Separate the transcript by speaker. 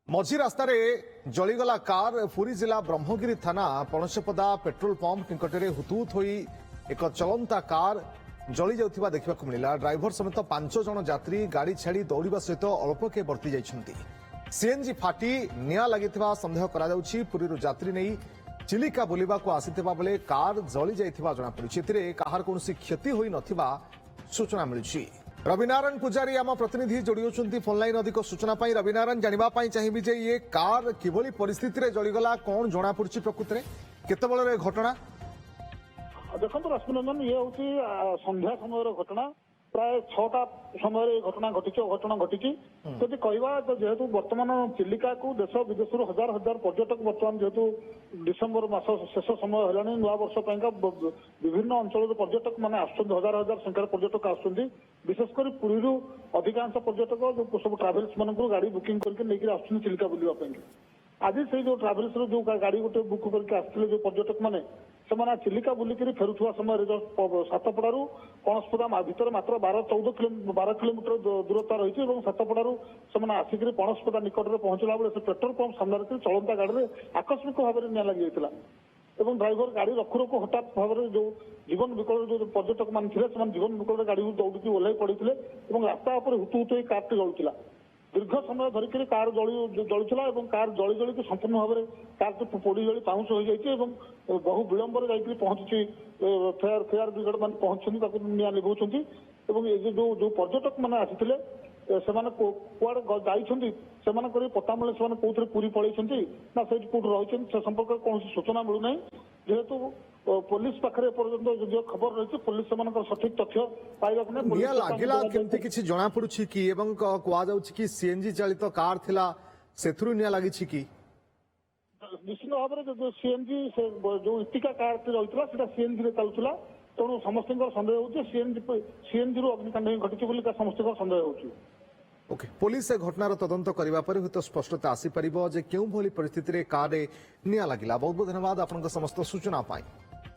Speaker 1: मझी रास्तार जलीगला car Puri जिला ब्रह्मगिरी थाना पणसपदा petrol pump निकटने हुतुहुत हो एक चलंता कार जली जाउथिबा देखिबाकु मिलिला। ड्राइवर समेत 5 जन यात्री गाड़ी छाड़ी दौड़िबा सहित अल्प के बर्ती जाइछन्ति। सीएनजी फाटी निया लागिथिबा संदेह करा जाउछि। पुरीरु यात्री नै चिलिका बुलिबाकु आसिथिबा बेले कार जली जाइथिबा जଣା पड़िछि। एथिरे काहार कोनोसी क्षति होई नथिबा सूचना मिलुछि। रविनारायण पुजारी आम प्रतिनिधि जोड़ी होती फोन लाइन अधिक सूचना पाई। रविनारायण जानापी चाहिए जे ये कार किभली परिस्थिति रे जलीगला कौन जना पड़ी प्रकृत में केतबेले घटना?
Speaker 2: देखो रश्मिरंजन ये हूँ संध्या समय घटना प्राय 6टा समय घटना घटी जदि कहवा जेहेतु बर्तमान चिलिका को देश विदेश हजार हजार पर्यटक बर्तमान जेहेतु डिसेम्बर मास शेष समय है नुआ वर्ष विभिन्न अंचल पर्यटक मैंने हजार हजार संख्यार पर्यटक आसुच्च। विशेषकर पुरी अधिकांश पर्यटक जो सब ट्राभेल्स मान गाड़ी बुकिंग करके चिलिका बुलवाई। आज से जो ट्राभेल्स जो गाड़ी गोटे बुक करके आसते जो पर्यटक मैंने से चिलिका बुलिक फेरुवा समय सातपड़ारू पणसपदा भर मात्र 12 किलोमीटर दूरता रही। सातपड़ारू से आसिक पणसपदा निकट में पहुंचला बेले से पेट्रोल पंप सामने चलंता गाड़ी में आकस्मिक भाव में निया लगी जाता। ड्राइवर गाड़ी रखु रखु हठात भाव में जो जीवन विकल जो पर्यटक मान जीवन विकल गाड़ी दौड़ी ओह्ल पड़े रास्ता हुतुहुत कारटी जलुला। दीर्घ समय धरिक कार जलुला और कार जली जलिक संपूर्ण भाव में कार पोड़ी जली पाउंस हो जाए। बहु विलंब पहुंची फेयर ब्रिगेड मान पहुंचती निया लिभाउं। जो जो पर्यटक मैंने आसी कुआड़े जाइए पता मिले से कौन पुरी पलैंती ना से रही से संपर्क में कौन सूचना मिलूना। जेहेतु पुलिस पाखे पर्यटन जो खबर रही पुलिस सठिक तथ्य पाइबा
Speaker 1: लगिला केमती किछि जଣା पड़ुछि कि एवं कुआ जाउछि कि सीएनजी चालित कार थिला सेथुरु निया लागिछि कि?
Speaker 2: निश्चित भाव में जो सीएनजी जो इटिका कार रही है सीएनजी रे चलुला। तेणु समस्त सन्देह हो सीएनजी अग्निकांड घटी समस्त सन्देह हो।
Speaker 1: ओके पुलिस घटनार तदंत करने पर हुए स्पष्टता आसीपर जे क्यों भली परिस्थिति कार निया लगिला। बहुत बहुत धन्यवाद आपन समस्त सूचना पाई।